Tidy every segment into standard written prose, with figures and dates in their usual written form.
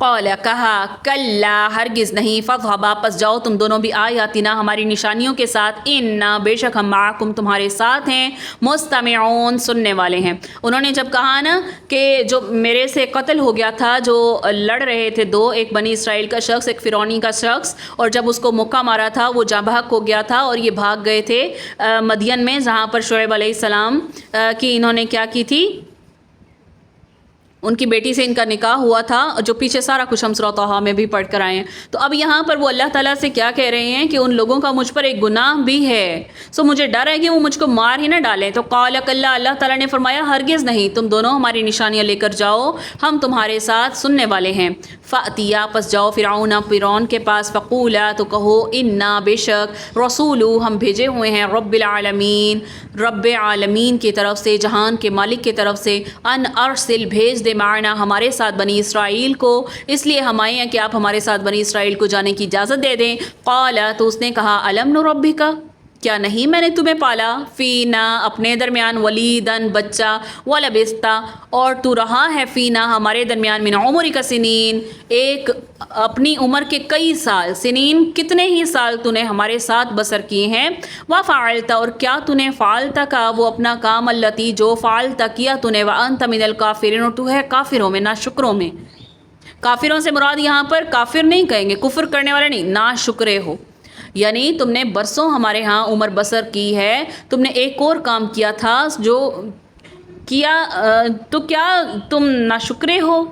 قال کہا کلا ہرگز نہیں فاذهبا پس جاؤ تم دونوں بھی آیاتنا ہماری نشانیوں کے ساتھ انا بے شک ہم معکم تمہارے ساتھ ہیں مستمعون سننے والے ہیں۔ انہوں نے جب کہا نا کہ جو میرے سے قتل ہو گیا تھا جو لڑ رہے تھے دو، ایک بنی اسرائیل کا شخص ایک فرعونی کا شخص، اور جب اس کو مکہ مارا تھا وہ جاں بحق ہو گیا تھا اور یہ بھاگ گئے تھے مدین میں جہاں پر شعیب علیہ السلام کی انہوں نے کیا کی تھی، ان کی بیٹی سے ان کا نکاح ہوا تھا، جو پیچھے سارا کچھ ہم سورۃ طٰہٰ میں بھی پڑھ کر آئے ہیں۔ تو اب یہاں پر وہ اللہ تعالیٰ سے کیا کہہ رہے ہیں کہ ان لوگوں کا مجھ پر ایک گناہ بھی ہے، سو مجھے ڈر ہے کہ وہ مجھ کو مار ہی نہ ڈالیں۔ تو قال کلا اللہ تعالیٰ نے فرمایا ہرگز نہیں، تم دونوں ہماری نشانیاں لے کر جاؤ، ہم تمہارے ساتھ سننے والے ہیں۔ فأتیا پس جاؤ فرعون کے پاس، فقولا تو کہو انا بے شک رسول ہم بھیجے ہوئے ہیں رب العالمین رب عالمین کی طرف سے، جہان کے مالک کی طرف سے، ان ارسل بھیج دے معنا ہمارے ساتھ بنی اسرائیل کو، اس لیے ہم آئے ہیں کہ آپ ہمارے ساتھ بنی اسرائیل کو جانے کی اجازت دے دیں۔ قال تو اس نے کہا الم نربک کیا نہیں میں نے تمہیں پالا، فینا اپنے درمیان، ولیدن بچہ، ولبستا اور تو رہا ہے، فینا ہمارے درمیان، من عمرک سنین ایک اپنی عمر کے کئی سال، سنین کتنے ہی سال تو نے ہمارے ساتھ بسر کیے ہیں، وفعلت اور کیا تو نے فعلت کا وہ اپنا کام، اللتی جو فعلت کیا تو نے، وانت من الکافرین اور تو ہے کافروں میں، ناشکروں میں۔ کافروں سے مراد یہاں پر کافر نہیں کہیں گے، کفر کرنے والے نہیں، ناشکرے ہو، یعنی تم نے برسوں ہمارے ہاں عمر بسر کی ہے، تم نے ایک اور کام کیا تھا جو کیا تو کیا تم ناشکرے ہو۔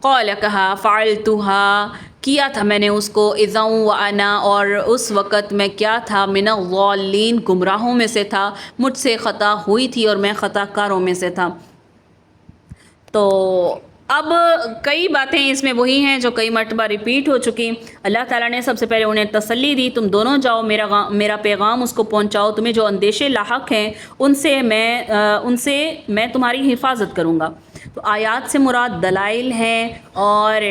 قال کہا فعلتها کیا تھا میں نے اس کو، اذا وانا اور اس وقت میں کیا تھا، من الضالین گمراہوں میں سے تھا، مجھ سے خطا ہوئی تھی اور میں خطا کاروں میں سے تھا۔ تو اب کئی باتیں اس میں وہی ہیں جو کئی مرتبہ ریپیٹ ہو چکی۔ اللہ تعالیٰ نے سب سے پہلے انہیں تسلی دی، تم دونوں جاؤ، میرا پیغام اس کو پہنچاؤ، تمہیں جو اندیشے لاحق ہیں ان سے میں تمہاری حفاظت کروں گا۔ تو آیات سے مراد دلائل ہیں، اور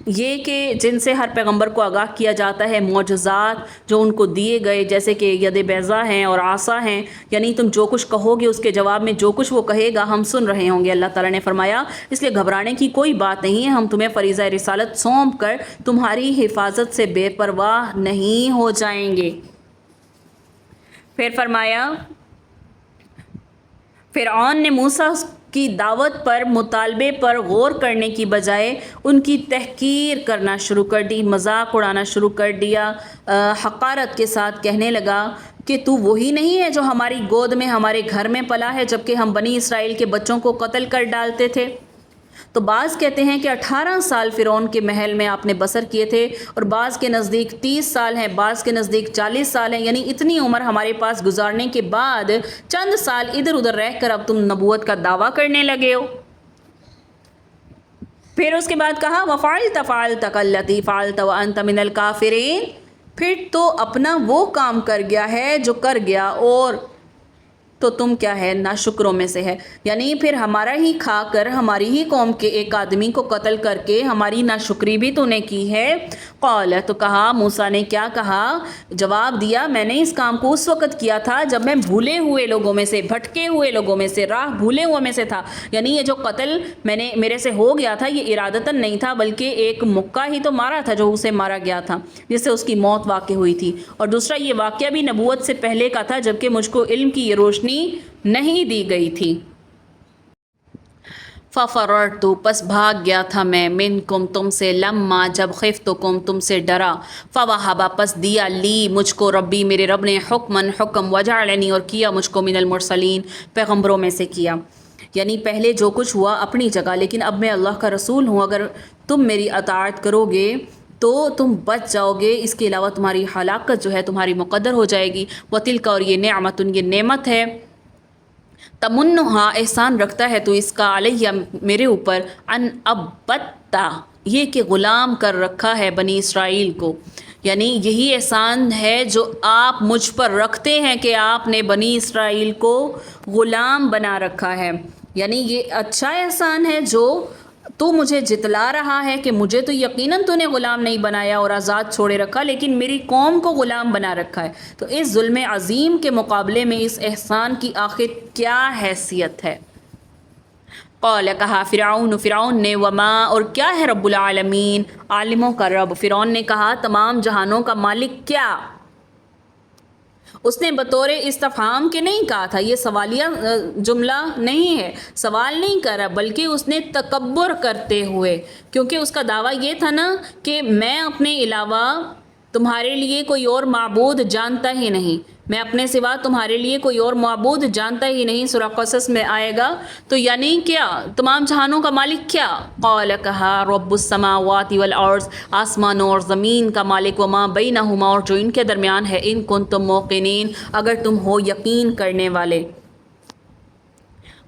یہ کہ جن سے ہر پیغمبر کو آگاہ کیا جاتا ہے، معجزات جو ان کو دیے گئے، جیسے کہ ید بیضا ہیں اور عصا ہیں، یعنی تم جو کچھ کہو گے اس کے جواب میں جو کچھ وہ کہے گا ہم سن رہے ہوں گے، اللہ تعالیٰ نے فرمایا، اس لیے گھبرانے کی کوئی بات نہیں ہے، ہم تمہیں فریضہ رسالت سونپ کر تمہاری حفاظت سے بے پرواہ نہیں ہو جائیں گے۔ پھر فرمایا فرعون نے موسیٰ کی دعوت پر، مطالبے پر غور کرنے کی بجائے ان کی تحقیر کرنا شروع کر دی، مذاق اڑانا شروع کر دیا، حقارت کے ساتھ کہنے لگا کہ تو وہی نہیں ہے جو ہماری گود میں ہمارے گھر میں پلا ہے جبکہ ہم بنی اسرائیل کے بچوں کو قتل کر ڈالتے تھے۔ تو بعض کہتے ہیں کہ 18 سال فرعون کے محل میں آپ نے بسر کیے تھے، اور بعض کے نزدیک 30 سال ہیں، بعض کے نزدیک 40 سال ہیں، یعنی اتنی عمر ہمارے پاس گزارنے کے بعد چند سال ادھر ادھر رہ کر اب تم نبوت کا دعویٰ کرنے لگے ہو۔ پھر اس کے بعد کہا وَفَعَلْتَ فَعَلْتَكَ الَّتِي فَعَلْتَ وَأَنْتَ مِنَ الْكَافِرِينَ، پھر تو اپنا وہ کام کر گیا ہے جو کر گیا، اور تو تم کیا ہے، ناشکروں میں سے ہے، یعنی پھر ہمارا ہی کھا کر ہماری ہی قوم کے ایک آدمی کو قتل کر کے ہماری ناشکری بھی تو نے کی ہے۔ قال تو کہا موسیٰ نے کیا کہا، جواب دیا میں نے اس کام کو اس وقت کیا تھا جب میں بھولے ہوئے لوگوں میں سے، بھٹکے ہوئے لوگوں میں سے، راہ بھولے ہوئے میں سے تھا، یعنی یہ جو قتل میرے سے ہو گیا تھا یہ ارادتاً نہیں تھا، بلکہ ایک مکہ ہی تو مارا تھا جو اسے مارا گیا تھا جس سے اس کی موت واقع ہوئی تھی، اور دوسرا یہ واقعہ بھی نبوت سے پہلے کا تھا جبکہ مجھ کو علم کی یہ روشنی نہیں دی گئی تھی۔ فَفَرَرْتُ پس بھاگ گیا تھا میں، مِنْکُمْ تم سے، لَمَّا جب خِفْتُکُمْ تم سے ڈرا، فَوَهَبَ پس دیا لی مجھ کو ربی میرے رب نے، حکماً حکم، وَجَعَلَنِی اور کیا مجھ کو من المرسلین پیغمبروں میں سے کیا، یعنی پہلے جو کچھ ہوا اپنی جگہ، لیکن اب میں اللہ کا رسول ہوں، اگر تم میری اطاعت کرو گے تو تم بچ جاؤ گے، اس کے علاوہ تمہاری ہلاکت جو ہے تمہاری مقدر ہو جائے گی۔ وَتِلْکَ اور یہ نعمتن یہ نعمت ہے، تمنہا احسان رکھتا ہے تو اس کا، علیہ میرے اوپر، ان ابتا یہ کہ غلام کر رکھا ہے بنی اسرائیل کو، یعنی یہی احسان ہے جو آپ مجھ پر رکھتے ہیں کہ آپ نے بنی اسرائیل کو غلام بنا رکھا ہے، یعنی یہ اچھا احسان ہے جو تو مجھے جتلا رہا ہے کہ مجھے تو یقیناً تو نے غلام نہیں بنایا اور آزاد چھوڑے رکھا، لیکن میری قوم کو غلام بنا رکھا ہے، تو اس ظلم عظیم کے مقابلے میں اس احسان کی آخر کیا حیثیت ہے۔ قال کہا فرعون نے وما اور کیا ہے رب العالمین عالموں کا رب. فرعون نے کہا تمام جہانوں کا مالک کیا. اس نے بطور استفہام کے نہیں کہا تھا، یہ سوالیہ جملہ نہیں ہے، سوال نہیں کرا، بلکہ اس نے تکبر کرتے ہوئے، کیونکہ اس کا دعویٰ یہ تھا نا کہ میں اپنے علاوہ تمہارے لیے کوئی اور معبود جانتا ہی نہیں، میں اپنے سوا تمہارے لیے کوئی اور معبود جانتا ہی نہیں. سورہ قصص میں آئے گا. تو یعنی کیا تمام جہانوں کا مالک کیا؟ قال کہا رب السماوات والارض، آسمانوں اور زمین کا مالک، وما بینہما اور جو ان کے درمیان ہے، ان کنتم موقنین اگر تم ہو یقین کرنے والے.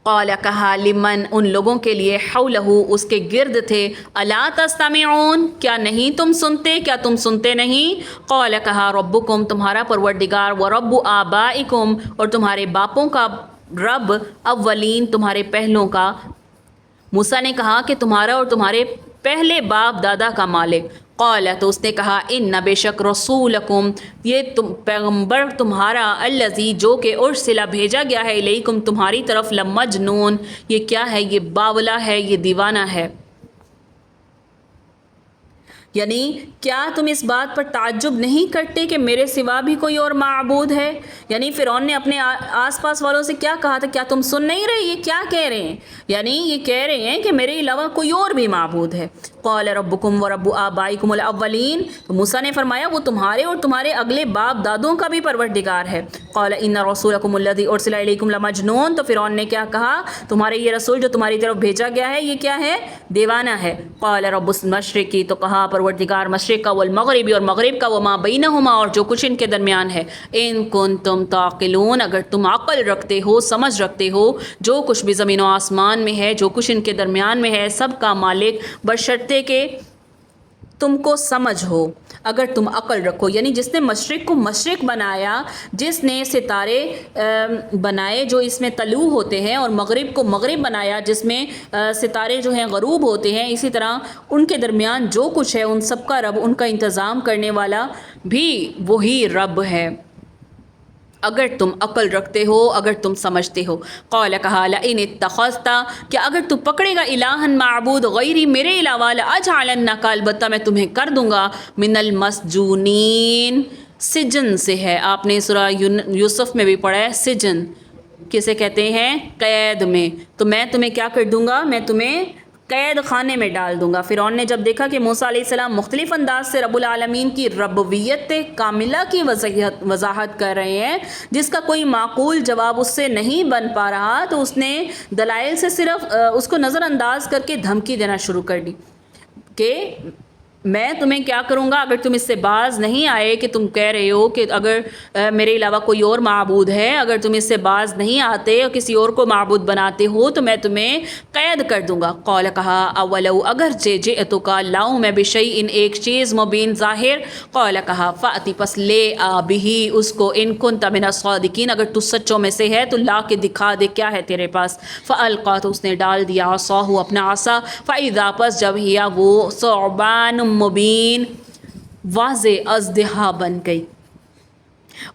قال کہا لمن ان لوگوں کے لیے حولہ اس کے گرد تھے، الا تستمعون کیا نہیں تم سنتے، کیا تم سنتے نہیں؟ قال کہا ربکم تمہارا پروردگار، ورب آبائکم اور تمہارے باپوں کا رب، اولین تمہارے پہلوں کا. موسیٰ نے کہا کہ تمہارا اور تمہارے پہلے باپ دادا کا مالک. قال تو اس نے کہا ان بے شک رسولکم یہ پیغمبر تمہارا، الذی جو کہ ارسل بھیجا گیا ہے، الیکم تمہاری طرف، لمجنون یہ کیا ہے، یہ باولا ہے، یہ دیوانہ ہے. یعنی کیا تم اس بات پر تعجب نہیں کرتے کہ میرے سوا بھی کوئی اور معبود ہے؟ یعنی فرعون نے اپنے آس پاس والوں سے کیا کہا تھا، کیا تم سن نہیں رہے یہ کیا کہہ رہے ہیں؟ یعنی یہ کہہ رہے ہیں کہ میرے علاوہ کوئی اور بھی معبود ہے. قال ربکم ورب آبائکم الاولین تو موسیٰ نے فرمایا وہ تمہارے اور تمہارے اگلے باپ دادوں کا بھی پروردگار ہے. قال ان رسولکم الذی ارسل الیکم لمجنون تو فرعون نے کیا کہا، تمہارے یہ رسول جو تمہاری طرف بھیجا گیا ہے یہ کیا ہے، دیوانہ ہے. قال رب المشرقی تو کہا پروردگار مشرق کا، والمغربی اور مغرب کا، وما بینہما اور جو کچھ ان کے درمیان ہے، ان کنتم تعقلون اگر تم عقل رکھتے ہو، سمجھ رکھتے ہو، جو کچھ بھی زمین و آسمان میں ہے، جو کچھ ان کے درمیان میں ہے، سب کا مالک بشرطے کہ تم کو سمجھ ہو، اگر تم عقل رکھو. یعنی جس نے مشرق کو مشرق بنایا، جس نے ستارے بنائے جو اس میں طلوع ہوتے ہیں، اور مغرب کو مغرب بنایا جس میں ستارے جو ہیں غروب ہوتے ہیں، اسی طرح ان کے درمیان جو کچھ ہے ان سب کا رب، ان کا انتظام کرنے والا بھی وہی رب ہے، اگر تم عقل رکھتے ہو، اگر تم سمجھتے ہو. قال کہا لئن اتخذت کہ اگر تو پکڑے گا الہن معبود غیری میرے علاوہ، لاجعلنک البتہ میں تمہیں کر دوں گا، من المسجونین سجن سے ہے. آپ نے سورہ یوسف میں بھی پڑھا ہے، سجن کسے کہتے ہیں، قید میں. تو میں تمہیں کیا کر دوں گا، میں تمہیں قید خانے میں ڈال دوں گا. فرعون نے جب دیکھا کہ موسیٰ علیہ السلام مختلف انداز سے رب العالمین کی ربوبیت کاملہ کی وضاحت کر رہے ہیں، جس کا کوئی معقول جواب اس سے نہیں بن پا رہا، تو اس نے دلائل سے صرف اس کو نظر انداز کر کے دھمکی دینا شروع کر دی کہ میں تمہیں کیا کروں گا اگر تم اس سے باز نہیں آئے کہ تم کہہ رہے ہو کہ اگر میرے علاوہ کوئی اور معبود ہے، اگر تم اس سے باز نہیں آتے اور کسی اور کو معبود بناتے ہو تو میں تمہیں قید کر دوں گا. قال کہا اولو اگر جئتک لاؤں میں بشیء ایک چیز مبین ظاہر. قال کہا فاتی پس لے آ بہی اس کو، ان کنت من الصادقین اگر تو سچوں میں سے ہے تو لا کے دکھا دے کیا ہے تیرے پاس. فالقا تو اس نے ڈال دیا عصاہ اپنا عصا، فاذا پس جب ہیا وہ ثعبان مبین واضح اژدہا بن گئی.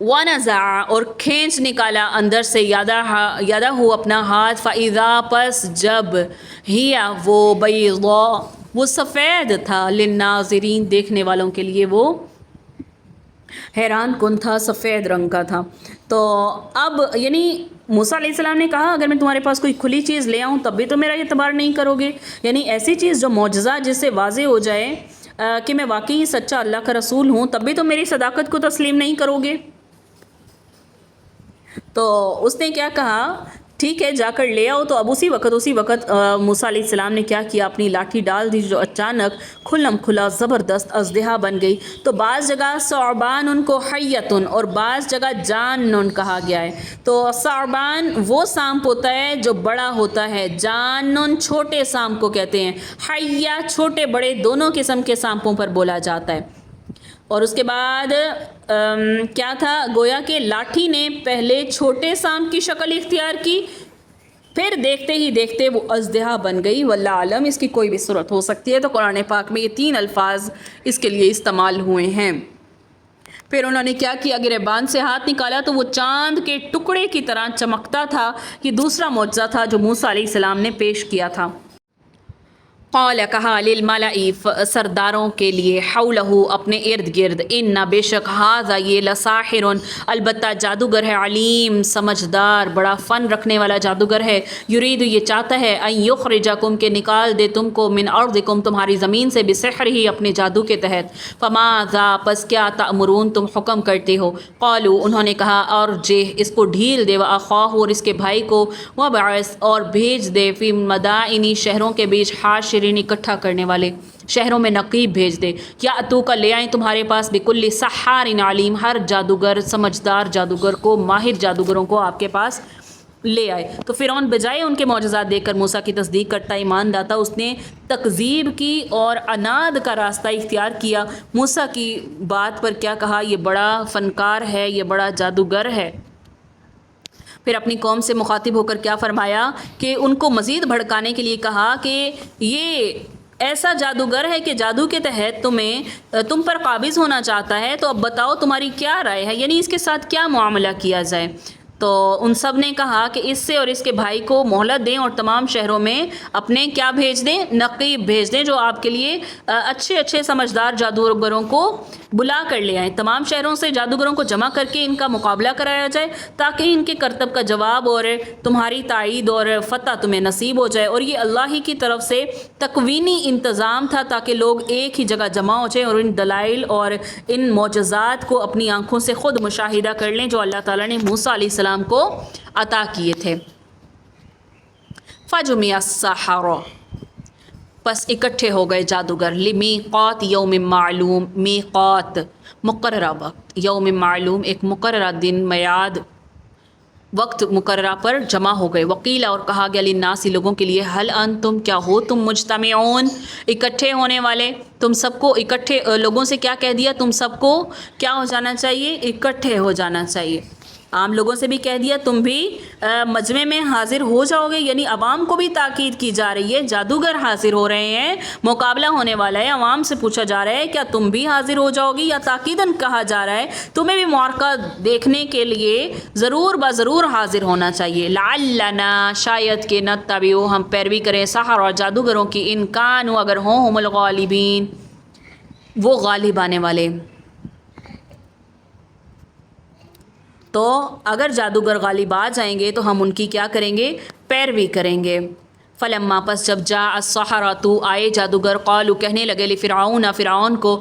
ونزع اور کھینچ نکالا اندر سے یادہ ہو اپنا ہاتھ، فاذا پس جب ہیا وہ بیضاء وہ سفید تھا، للناظرین دیکھنے والوں کے لیے وہ حیران کن تھا، سفید رنگ کا تھا. تو اب یعنی موسیٰ علیہ السلام نے کہا اگر میں تمہارے پاس کوئی کھلی چیز لے آؤں تب بھی تو میرا اعتبار نہیں کرو گے، یعنی ایسی چیز جو معجزہ جس سے واضح ہو جائے کہ میں واقعی سچا اللہ کا رسول ہوں، تب بھی تو میری صداقت کو تسلیم نہیں کرو گے. تو اس نے کیا کہا، ٹھیک ہے جا کر لے آؤ. تو اب اسی وقت موسیٰ علیہ السلام نے کیا کیا، اپنی لاٹھی ڈال دی جو اچانک کھلم کھلا زبردست اژدہا بن گئی. تو بعض جگہ ثعبان ان کو حیتن اور بعض جگہ جانن کہا گیا ہے. تو ثعبان وہ سانپ ہوتا ہے جو بڑا ہوتا ہے، جانن چھوٹے سانپ کو کہتے ہیں، حیہ چھوٹے بڑے دونوں قسم کے سانپوں پر بولا جاتا ہے. اور اس کے بعد کیا تھا، گویا کہ لاٹھی نے پہلے چھوٹے سانپ کی شکل اختیار کی، پھر دیکھتے ہی دیکھتے وہ اژدہا بن گئی. واللہ عالم اس کی کوئی بھی صورت ہو سکتی ہے. تو قرآن پاک میں یہ 3 الفاظ اس کے لیے استعمال ہوئے ہیں. پھر انہوں نے کیا کیا، گریبان سے ہاتھ نکالا تو وہ چاند کے ٹکڑے کی طرح چمکتا تھا۔ یہ دوسرا معجزہ تھا جو موسیٰ علیہ السلام نے پیش کیا تھا۔ قال کہا للملئی سرداروں کے لیے، حولہ اپنے ارد گرد، ان بے شک ھذا یہ لساحر البتہ جادوگر ہے، علیم سمجھدار، بڑا فن رکھنے والا جادوگر ہے، یرید یہ چاہتا ہے، ان یخرجکم کہ نکال دے تم کو، من ارضکم تمہاری زمین سے، بسحر ہی اپنے جادو کے تحت، فماذا پس کیا تأمرون تم حکم کرتے ہو، قالوا انہوں نے کہا، ارجہ اس کو ڈھیل دے، واخاہ اور اس کے بھائی کو، وابعث اور بھیج دے، فی مدائن شہروں کے بیچ، حاشرین اکٹھا کرنے والے، شہروں میں نقیب بھیج دے، یا اتو کا لے آئیں تمہارے پاس، بکل سحار علیم ہر جادوگر سمجھدار جادوگر کو، ماہر جادوگروں کو آپ کے پاس لے آئے۔ تو فرعون بجائے ان کے معجزات دیکھ کر موسیٰ کی تصدیق کرتا ایمان لاتا، اس نے تکذیب کی اور عناد کا راستہ اختیار کیا۔ موسیٰ کی بات پر کیا کہا، یہ بڑا فنکار ہے، یہ بڑا جادوگر ہے۔ پھر اپنی قوم سے مخاطب ہو کر کیا فرمایا کہ ان کو مزید بھڑکانے کے لیے کہا کہ یہ ایسا جادوگر ہے کہ جادو کے تحت تم پر قابض ہونا چاہتا ہے، تو اب بتاؤ تمہاری کیا رائے ہے، یعنی اس کے ساتھ کیا معاملہ کیا جائے۔ تو ان سب نے کہا کہ اس سے اور اس کے بھائی کو مہلت دیں اور تمام شہروں میں اپنے کیا بھیج دیں، نقیب بھیج دیں، جو آپ کے لیے اچھے اچھے سمجھدار جادوگروں کو بلا کر لے آئیں، تمام شہروں سے جادوگروں کو جمع کر کے ان کا مقابلہ کرایا جائے، تاکہ ان کے کرتب کا جواب اور تمہاری تائید اور فتح تمہیں نصیب ہو جائے۔ اور یہ اللہ ہی کی طرف سے تکوینی انتظام تھا تاکہ لوگ ایک ہی جگہ جمع ہو جائیں اور ان دلائل اور ان معجزات کو اپنی آنکھوں سے خود مشاہدہ کر لیں جو اللہ تعالیٰ نے موسیٰ علیہ السلام کو عطا کیے تھے۔ فجمع السحرہ پس اکٹھے ہو گئے جادوگر، لمیقات یوم معلوم، میقات مقررہ وقت، یوم معلوم ایک مقررہ دن، میعاد وقت مقررہ پر جمع ہو گئے۔ وقیل اور کہا گیا، للناس لوگوں کے لیے، هل انتم کیا ہو تم، مجتمعون اکٹھے ہونے والے، تم سب کو اکٹھے، لوگوں سے کیا کہہ دیا، تم سب کو کیا ہو جانا چاہیے، اکٹھے ہو جانا چاہیے۔ عام لوگوں سے بھی کہہ دیا تم بھی مجمع میں حاضر ہو جاؤ گے، یعنی عوام کو بھی تاکید کی جا رہی ہے، جادوگر حاضر ہو رہے ہیں، مقابلہ ہونے والا ہے، عوام سے پوچھا جا رہا ہے کیا تم بھی حاضر ہو جاؤ گی، یا تاکیداً کہا جا رہا ہے تمہیں بھی معرکہ دیکھنے کے لیے ضرور بضرور حاضر ہونا چاہیے۔ لعلنا شاید کہ نتبعو ہم پیروی کریں، سحر اور جادوگروں کی، ان کانوا اگر ہوں، ہم الغالبین وہ غالب آنے والے۔ تو اگر جادوگر غالب آ جائیں گے تو ہم ان کی کیا کریں گے، پیروی کریں گے۔ فلما پس جب جاء السحرۃ آئے جادوگر، قالوا کہنے لگے، لفرعون فرعون کو،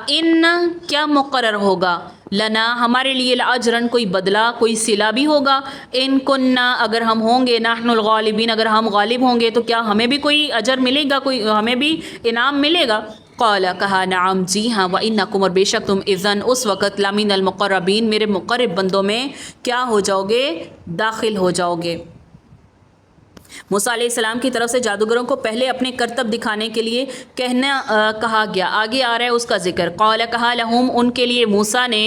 ان کیا مقرر ہوگا، لنا ہمارے لیے، لاجرن کوئی بدلہ، کوئی صلہ بھی ہوگا، ان کننا اگر ہم ہوں گے، نحن الغالبین اگر ہم غالب ہوں گے تو کیا ہمیں بھی کوئی اجر ملے گا، کوئی ہمیں بھی انعام ملے گا۔ قال کہا، نعم جی ہاں، وانکم اور بے شک تم، اذن اس وقت، لمن المقربین میرے مقرب بندوں میں کیا ہو جاؤ گے، داخل ہو جاؤ گے۔ موسیٰ علیہ السلام کی طرف سے جادوگروں کو پہلے اپنے کرتب دکھانے کے لیے کہا گیا، آگے آ رہا ہے اس کا ذکر۔ قال کہا، لہم ان کے لیے موسیٰ نے،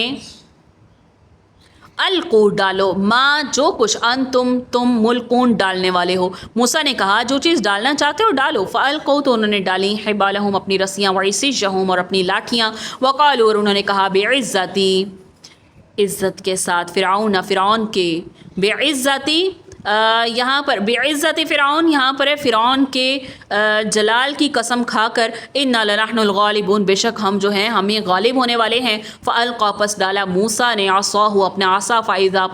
القو ڈالو، ما جو کچھ، تم ملقون ڈالنے والے ہو، موسیٰ نے کہا جو چیز ڈالنا چاہتے ہو ڈالو، فالقو تو انہوں نے ڈالی، حبالہم اپنی رسیاں، وعصیہم اور اپنی لاٹھیاں، وقالوا اور انہوں نے کہا، بعزتی عزت کے ساتھ، فرعون کے، بعزتی یہاں پر بعزت فرعون، یہاں پر ہے فرعون کے جلال کی قسم کھا کر، انا لنحن الغالبون بے شک ہم جو ہیں ہمیں غالب ہونے والے ہیں۔ فالقا پس ڈالا موسیٰ نے، عصاہ اپنا عصا، فاذا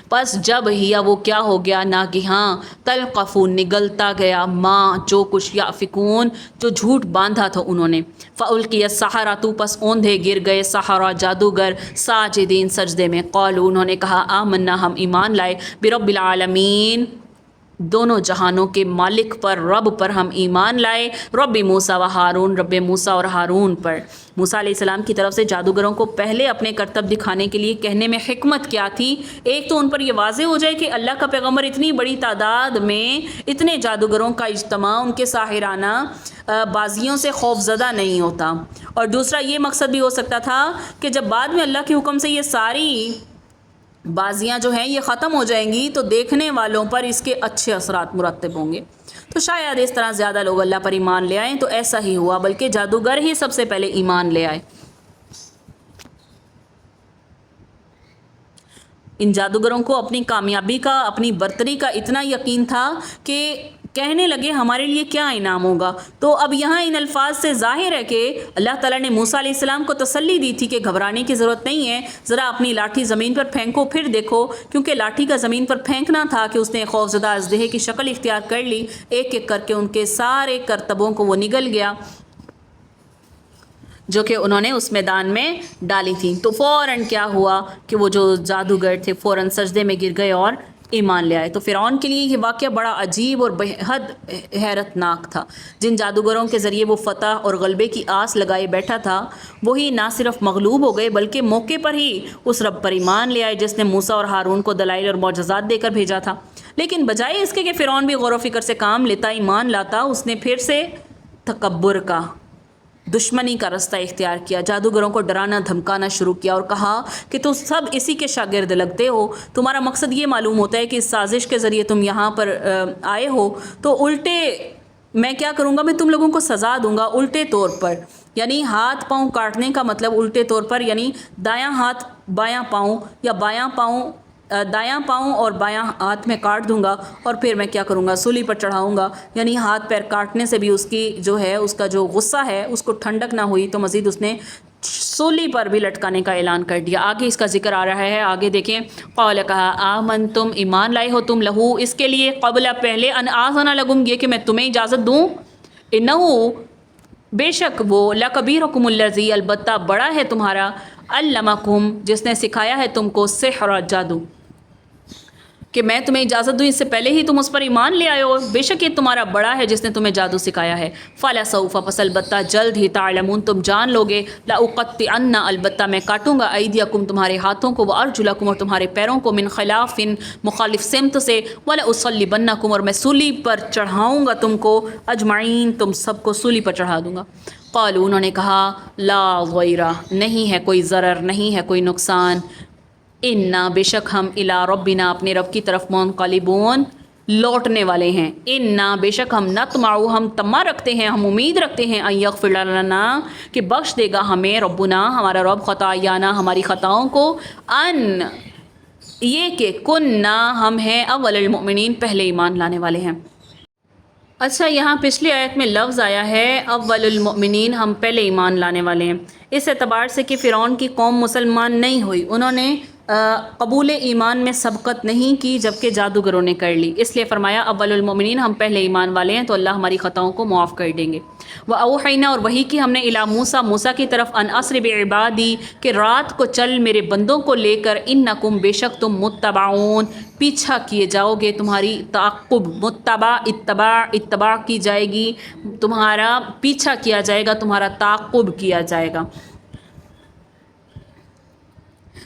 پس جب ہی وہ کیا ہو گیا، ناگہاں، تلقف نگلتا گیا، ماں جو کچھ، یافکون جو جھوٹ باندھا تھا انہوں نے، فالقی السحرۃ پس اوندھے گر گئے سحرہ جادوگر، ساجدین سجدے میں، قالوا انہوں نے کہا، آمنا ہم ایمان لائے، برب العالمین دونوں جہانوں کے مالک پر، رب پر ہم ایمان لائے، رب موسیٰ و ہارون رب موسیٰ اور ہارون پر۔ موسیٰ علیہ السلام کی طرف سے جادوگروں کو پہلے اپنے کرتب دکھانے کے لیے کہنے میں حکمت کیا تھی، ایک تو ان پر یہ واضح ہو جائے کہ اللہ کا پیغمبر اتنی بڑی تعداد میں اتنے جادوگروں کا اجتماع ان کے ساحرانہ بازیوں سے خوف زدہ نہیں ہوتا، اور دوسرا یہ مقصد بھی ہو سکتا تھا کہ جب بعد میں اللہ کے حکم سے یہ ساری بازیاں جو ہیں یہ ختم ہو جائیں گی تو دیکھنے والوں پر اس کے اچھے اثرات مرتب ہوں گے، تو شاید اس طرح زیادہ لوگ اللہ پر ایمان لے آئیں، تو ایسا ہی ہوا، بلکہ جادوگر ہی سب سے پہلے ایمان لے آئے۔ ان جادوگروں کو اپنی کامیابی کا، اپنی برتری کا اتنا یقین تھا کہ کہنے لگے ہمارے لیے کیا انعام ہوگا۔ تو اب یہاں ان الفاظ سے ظاہر ہے کہ اللہ تعالیٰ نے موسیٰ علیہ السلام کو تسلی دی تھی کہ گھبرانے کی ضرورت نہیں ہے، ذرا اپنی لاٹھی زمین پر پھینکو پھر دیکھو، کیونکہ لاٹھی کا زمین پر پھینکنا تھا کہ اس نے خوفزدہ اژدہے کی شکل اختیار کر لی، ایک ایک کر کے ان کے سارے کرتبوں کو وہ نگل گیا جو کہ انہوں نے اس میدان میں ڈالی تھیں۔ تو فوراً کیا ہوا کہ وہ جو جادوگر تھے فوراً سجدے میں گر گئے اور ایمان لے آئے۔ تو فرعون کے لیے یہ واقعہ بڑا عجیب اور بے حد حیرت ناک تھا۔ جن جادوگروں کے ذریعے وہ فتح اور غلبے کی آس لگائے بیٹھا تھا، وہی نہ صرف مغلوب ہو گئے بلکہ موقع پر ہی اس رب پر ایمان لے آئے جس نے موسیٰ اور ہارون کو دلائل اور معجزات دے کر بھیجا تھا۔ لیکن بجائے اس کے کہ فرعون بھی غور و فکر سے کام لیتا، ایمان لاتا، اس نے پھر سے تکبر کا، دشمنی کا رستہ اختیار کیا، جادوگروں کو ڈرانا دھمکانا شروع کیا اور کہا کہ تم سب اسی کے شاگرد لگتے ہو، تمہارا مقصد یہ معلوم ہوتا ہے کہ اس سازش کے ذریعے تم یہاں پر آئے ہو، تو الٹے میں کیا کروں گا، میں تم لوگوں کو سزا دوں گا الٹے طور پر، یعنی ہاتھ پاؤں کاٹنے کا مطلب الٹے طور پر، یعنی دایاں ہاتھ بایاں پاؤں یا دایاں پاؤں اور بایاں ہاتھ میں کاٹ دوں گا، اور پھر میں کیا کروں گا، سولی پر چڑھاؤں گا۔ یعنی ہاتھ پیر کاٹنے سے بھی اس کی جو ہے، اس کا جو غصہ ہے اس کو ٹھنڈک نہ ہوئی، تو مزید اس نے سولی پر بھی لٹکانے کا اعلان کر دیا۔ آگے اس کا ذکر آ رہا ہے، آگے دیکھیں، قال کہا آمنتم ایمان لائے ہو تم لہو اس کے لیے، قبل پہلے ان آذن لکم یہ کہ میں تمہیں اجازت دوں، انہو بے شک وہ، لکبیرکم الذی البتہ بڑا ہے تمہارا، علمکم جس نے سکھایا ہے تم کو، سحر جادو، کہ میں تمہیں اجازت دوں اس سے پہلے ہی تم اس پر ایمان لے آئے ہو، بے شک یہ تمہارا بڑا ہے جس نے تمہیں جادو سکھایا ہے۔ فَلَسَوْفَ پس البتہ جلد ہی، تعلمون تم جان لوگے، لَأُقَطِّعَنَّ البتہ میں کاٹوں گا، أَيْدِيَكُمْ تمہارے ہاتھوں کو، وَأَرْجُلَكُمْ اور تمہارے پیروں کو، من خلاف مخالف سمت سے، وَلَأُصَلِّبَنَّكُمْ اور میں سولی پر چڑھاؤں گا تم کو، اجمعین تم سب کو سولی پر چڑھا دوں گا۔ قالوا انہوں نے کہا، لا ضیر نہیں ہے کوئی ضرر، نہیں ہے کوئی نقصان، انا بے شک ہم الی ربنا اپنے رب کی طرف منقلبون لوٹنے والے ہیں، انا بے شک ہم نطمع ہم تما رکھتے ہیں، ہم امید رکھتے ہیں، ان یغفر لنا کہ بخش دے گا ہمیں، ربنا ہمارا رب، خطایانا ہماری خطاؤں کو، ان یہ کہ کننا ہم ہیں اول المؤمنین پہلے ایمان لانے والے ہیں۔ اچھا، یہاں پچھلی آیت میں لفظ آیا ہے اول المؤمنین، ہم پہلے ایمان لانے والے ہیں، اس اعتبار سے کہ فرعون کی قوم مسلمان نہیں ہوئی، انہوں نے قبول ایمان میں سبقت نہیں کی جبکہ جادوگروں نے کر لی، اس لیے فرمایا اول المؤمنین ہم پہلے ایمان والے ہیں تو اللہ ہماری خطاؤں کو معاف کر دیں گے۔ وَأَوْحَيْنَا اور وحی کی ہم نے الی موسیٰ موسیٰ کی طرف، ان اسر بعبادی کہ رات کو چل میرے بندوں کو لے کر، انکم بے شک تم متبعون پیچھا کیے جاؤ گے، تمہاری تعقب، متبع اتباع کی جائے گی، تمہارا پیچھا کیا جائے گا، تمہارا تعقب کیا جائے گا۔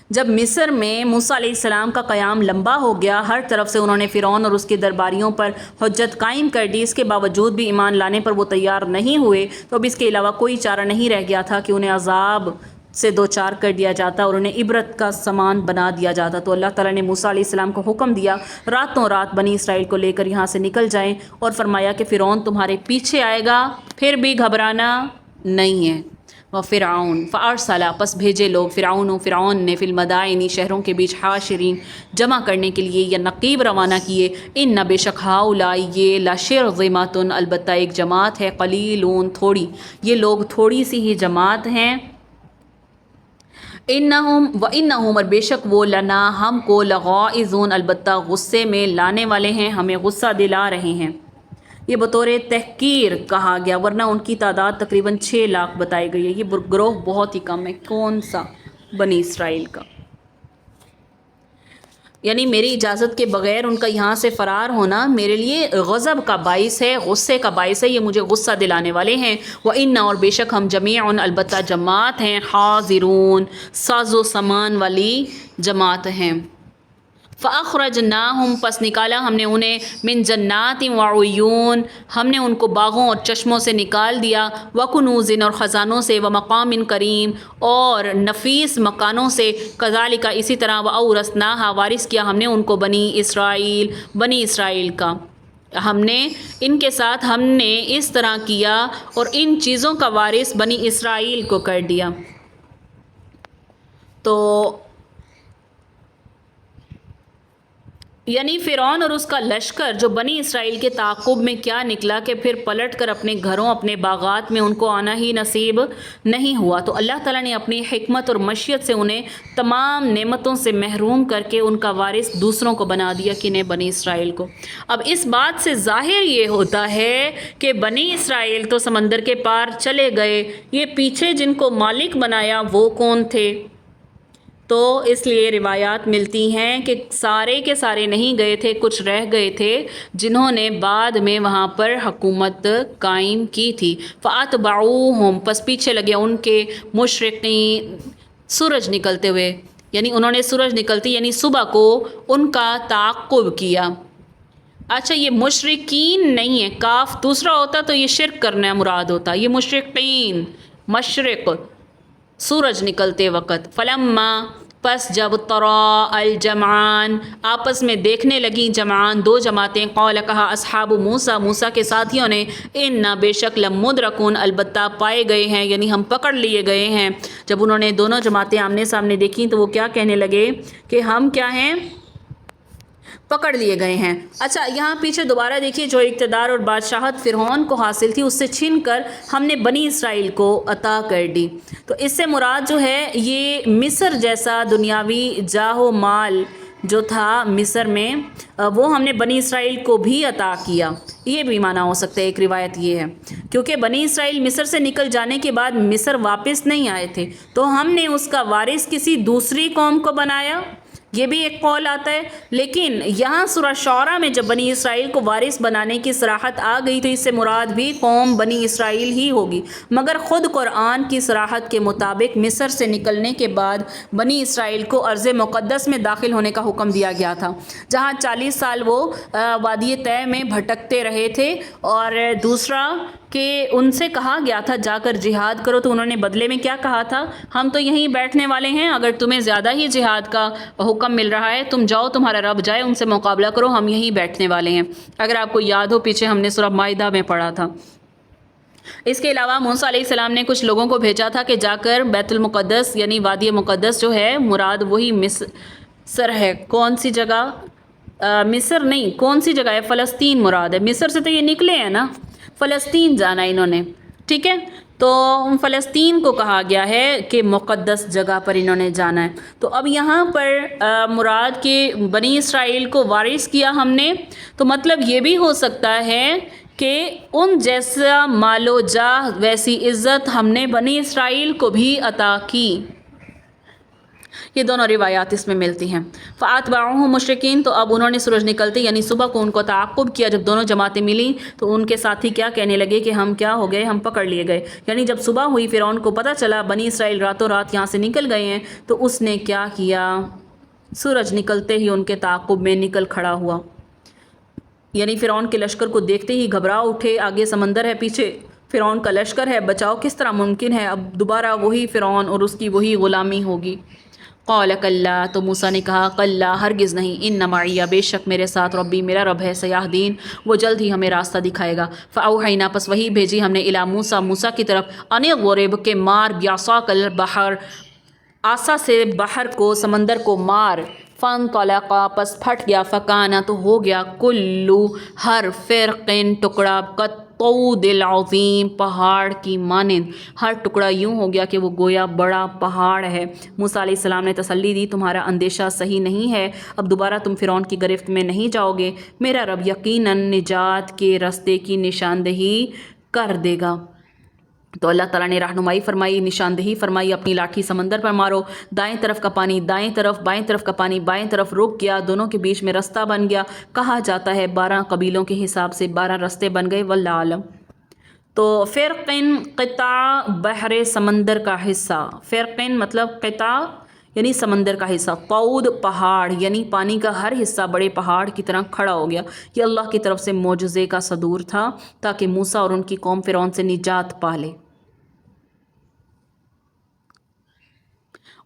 جب مصر میں موسیٰ علیہ السلام کا قیام لمبا ہو گیا، ہر طرف سے انہوں نے فرعون اور اس کے درباریوں پر حجت قائم کر دی، اس کے باوجود بھی ایمان لانے پر وہ تیار نہیں ہوئے، تو اب اس کے علاوہ کوئی چارہ نہیں رہ گیا تھا کہ انہیں عذاب سے دوچار کر دیا جاتا اور انہیں عبرت کا سامان بنا دیا جاتا۔ تو اللہ تعالیٰ نے موسیٰ علیہ السلام کو حکم دیا راتوں رات بنی اسرائیل کو لے کر یہاں سے نکل جائیں، اور فرمایا کہ فرعون تمہارے پیچھے آئے گا، پھر بھی گھبرانا نہیں ہے۔ وَفِرْعَوْنَ فَأَرْسَلَ پس بھیجے لوگ، فرعون نے، فی المدائن شہروں کے بیچ، حاشرین جمع کرنے کے لیے یا نقیب روانہ کیے، ان بے شک ہؤلاء یہ، لشرذمۃ البتہ ایک جماعت ہے، قلیلون تھوڑی، یہ لوگ تھوڑی سی ہی جماعت ہیں، وَإِنَّهُمْ اور بے شک وہ، لنا ہم کو، لغائظون البتہ غصے میں لانے والے ہیں، ہمیں غصہ دلا رہے ہیں۔ یہ بطور تحقیر کہا گیا، ورنہ ان کی تعداد تقریباً 6 لاکھ بتائی گئی ہے، یہ گروہ بہت ہی کم ہے۔ کون سا؟ بنی اسرائیل کا۔ یعنی میری اجازت کے بغیر ان کا یہاں سے فرار ہونا میرے لیے غضب کا باعث ہے، غصے کا باعث ہے، یہ مجھے غصہ دلانے والے ہیں۔ وَإِنَّا اور بے شک ہم، جمیعٌ البتہ جماعت ہیں، حاضرون ساز و سامان والی جماعت ہیں۔ فَأَخْرَجْنَاهُمْ پس نکالا ہم نے انہیں، من جنات وعیون ہم نے ان کو باغوں اور چشموں سے نکال دیا، وکنوز اور خزانوں سے، ومقام کریم اور نفیس مکانوں سے، کذالک اسی طرح، وَأَوْرَثْنَاهَا وارث کیا ہم نے ان کو بنی اسرائیل کا، ہم نے ان کے ساتھ ہم نے اس طرح کیا اور ان چیزوں کا وارث بنی اسرائیل کو کر دیا۔ تو یعنی فرعون اور اس کا لشکر جو بنی اسرائیل کے تعاقب میں کیا نکلا کہ پھر پلٹ کر اپنے گھروں اپنے باغات میں ان کو آنا ہی نصیب نہیں ہوا، تو اللہ تعالیٰ نے اپنی حکمت اور مشیت سے انہیں تمام نعمتوں سے محروم کر کے ان کا وارث دوسروں کو بنا دیا، کنہیں بنی اسرائیل کو۔ اب اس بات سے ظاہر یہ ہوتا ہے کہ بنی اسرائیل تو سمندر کے پار چلے گئے، یہ پیچھے جن کو مالک بنایا وہ کون تھے؟ تو اس لیے روایات ملتی ہیں کہ سارے کے سارے نہیں گئے تھے، کچھ رہ گئے تھے جنہوں نے بعد میں وہاں پر حکومت قائم کی تھی۔ فَأَتْبَعُوهُمْ، پس پیچھے لگے ان کے مشرقین، سورج نکلتے ہوئے، یعنی انہوں نے سورج نکلتی یعنی صبح کو ان کا تعاقب کیا۔ اچھا یہ مشرقین نہیں ہے، کاف دوسرا ہوتا تو یہ شرک کرنا مراد ہوتا، یہ مشرقین، مشرق سورج نکلتے وقت۔ فلما، پس جب طرا الجمعان، آپس میں دیکھنے لگیں جمعان، دو جماعتیں، قال کہا اصحاب موسیٰ، موسیٰ کے ساتھیوں نے، انا بے شک لمدرکون، البتہ پائے گئے ہیں، یعنی ہم پکڑ لیے گئے ہیں۔ جب انہوں نے دونوں جماعتیں آمنے سامنے دیکھیں تو وہ کیا کہنے لگے کہ ہم کیا ہیں، پکڑ لیے گئے ہیں۔ اچھا یہاں پیچھے دوبارہ دیکھیے، جو اقتدار اور بادشاہت فرعون کو حاصل تھی اس سے چھین کر ہم نے بنی اسرائیل کو عطا کر دی۔ تو اس سے مراد جو ہے یہ مصر جیسا دنیاوی جاہ و مال جو تھا مصر میں، وہ ہم نے بنی اسرائیل کو بھی عطا کیا، یہ بھی معنی ہو سکتا ہے۔ ایک روایت یہ ہے کیونکہ بنی اسرائیل مصر سے نکل جانے کے بعد مصر واپس نہیں آئے تھے، تو ہم نے اس کا وارث کسی دوسری قوم کو بنایا، یہ بھی ایک قول آتا ہے۔ لیکن یہاں سورہ شعراء میں جب بنی اسرائیل کو وارث بنانے کی صراحت آ گئی تو اس سے مراد بھی قوم بنی اسرائیل ہی ہوگی، مگر خود قرآن کی صراحت کے مطابق مصر سے نکلنے کے بعد بنی اسرائیل کو ارض مقدس میں داخل ہونے کا حکم دیا گیا تھا، جہاں 40 سال وہ وادی طے میں بھٹکتے رہے تھے، اور دوسرا کہ ان سے کہا گیا تھا جا کر جہاد کرو، تو انہوں نے بدلے میں کیا کہا تھا، ہم تو یہیں بیٹھنے والے ہیں، اگر تمہیں زیادہ ہی جہاد کا حکم مل رہا ہے تم جاؤ، تمہارا رب جائے، ان سے مقابلہ کرو، ہم یہیں بیٹھنے والے ہیں۔ اگر آپ کو یاد ہو پیچھے ہم نے سورہ مائدہ میں پڑھا تھا۔ اس کے علاوہ موسیٰ علیہ السلام نے کچھ لوگوں کو بھیجا تھا کہ جا کر بیت المقدس یعنی وادی مقدس جو ہے مراد وہی مصر ہے، کون سی جگہ، مصر نہیں، کون سی جگہ ہے، فلسطین مراد ہے، مصر سے تو یہ نکلے ہیں نا، فلسطین جانا انہوں نے، ٹھیک ہے، تو فلسطین کو کہا گیا ہے کہ مقدس جگہ پر انہوں نے جانا ہے۔ تو اب یہاں پر مراد کہ بنی اسرائیل کو وارث کیا ہم نے، تو مطلب یہ بھی ہو سکتا ہے کہ ان جیسا مال و جاہ ویسی عزت ہم نے بنی اسرائیل کو بھی عطا کی۔ یہ دونوں روایات اس میں ملتی ہیں۔ فَأَتْبَعُوهُمْ مشرقین، تو اب انہوں نے سورج نکلتے یعنی صبح کو ان کو تعاقب کیا، جب دونوں جماعتیں ملیں تو ان کے ساتھی کیا کہنے لگے کہ ہم کیا ہو گئے، ہم پکڑ لیے گئے، یعنی جب صبح ہوئی فرعون کو پتہ چلا بنی اسرائیل راتوں رات یہاں سے نکل گئے ہیں، تو اس نے کیا کیا، سورج نکلتے ہی ان کے تعاقب میں نکل کھڑا ہوا، یعنی فرعون کے لشکر کو دیکھتے ہی گھبرا اٹھے، آگے سمندر ہے، پیچھے فرعون کا لشکر ہے، بچاؤ کس طرح ممکن ہے، اب دوبارہ وہی فرعون اور اس کی وہی غلامی ہوگی۔ قال کلا، تو موسیٰ نے کہا کلا، ہرگز نہیں، ان معی، بے شک میرے ساتھ، ربی، میرا رب ہے، سیہدین، وہ جلد ہی ہمیں راستہ دکھائے گا۔ فاوحینا، پس وہی بھیجی ہم نے، الی موسیٰ، موسیٰ کی طرف، ان اضرب، کے مار، بعصاک البحر، عصا سے بحر کو، سمندر کو مار، فانطلق، پس پھٹ گیا، فکانا، تو ہو گیا، کلو، ہر، فرقن، ٹکڑا، کالطود العظیم، پہاڑ کی مانند، ہر ٹکڑا یوں ہو گیا کہ وہ گویا بڑا پہاڑ ہے۔ موسیٰ علیہ السلام نے تسلی دی، تمہارا اندیشہ صحیح نہیں ہے، اب دوبارہ تم فرعون کی گرفت میں نہیں جاؤ گے، میرا رب یقیناً نجات کے راستے کی نشاندہی کر دے گا۔ تو اللہ تعالیٰ نے رہنمائی فرمائی، نشاندہی فرمائی، اپنی لاٹھی سمندر پر مارو، دائیں طرف کا پانی دائیں طرف، بائیں طرف کا پانی بائیں طرف رک گیا، دونوں کے بیچ میں رستہ بن گیا، کہا جاتا ہے 12 قبیلوں کے حساب سے 12 رستے بن گئے، واللہ عالم۔ تو فرقن، قطع، بحر سمندر کا حصہ، فرقن مطلب قطع یعنی سمندر کا حصہ، طود پہاڑ یعنی پانی کا ہر حصہ بڑے پہاڑ کی طرح کھڑا ہو گیا۔ یہ اللہ کی طرف سے معجزے کا صدور تھا تاکہ موسیٰ اور ان کی قوم فرعون سے نجات پا لے۔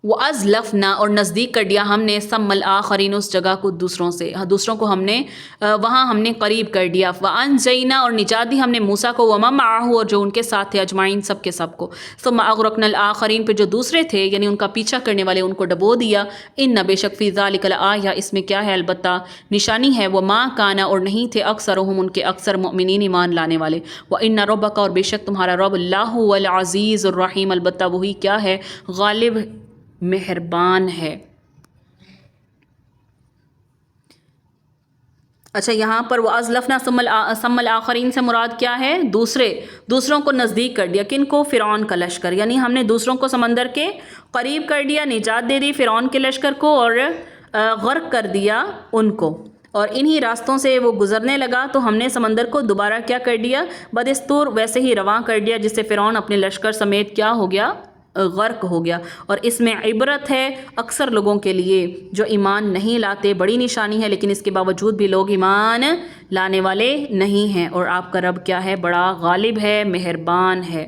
وَأَزْلَفْنَا اور نزدیک کر دیا ہم نے ثم الآخرین اس جگہ کو دوسروں سے، دوسروں کو ہم نے وہاں ہم نے قریب کر دیا، وَأَنْجَيْنَا اور نجات دی ہم نے موسیٰ کو، وَمَن مَعَهُ اور جو ان کے ساتھ تھے، اجمعین سب کے سب کو، ثم اغرقنا الآخرین پھر جو دوسرے تھے یعنی ان کا پیچھا کرنے والے ان کو ڈبو دیا، ان بے شک فی ذالک لآیہ اس میں کیا ہے البتہ نشانی ہے، وما کان اور نہیں تھے اکثرہم ان کے اکثر مؤمنین ایمان لانے والے، وَإِنَّ رَبَّكَ اور بے شک تمہارا رب اللہ هو العزیز الرحیم البتہ وہی کیا ہے غالب مہربان ہے۔ اچھا یہاں پر وَأَزْلَفْنَا ثُمَّ الْآخَرِينَ سے مراد کیا ہے؟ دوسروں کو نزدیک کر دیا، کن کو؟ فرعون کا لشکر، یعنی ہم نے دوسروں کو سمندر کے قریب کر دیا، نجات دے دی فرعون کے لشکر کو اور غرق کر دیا ان کو، اور انہی راستوں سے وہ گزرنے لگا تو ہم نے سمندر کو دوبارہ کیا کر دیا؟ بدستور ویسے ہی رواں کر دیا جس سے فرعون اپنے لشکر سمیت کیا ہو گیا؟ غرق ہو گیا۔ اور اس میں عبرت ہے اکثر لوگوں کے لیے جو ایمان نہیں لاتے، بڑی نشانی ہے، لیکن اس کے باوجود بھی لوگ ایمان لانے والے نہیں ہیں، اور آپ کا رب کیا ہے؟ بڑا غالب ہے، مہربان ہے۔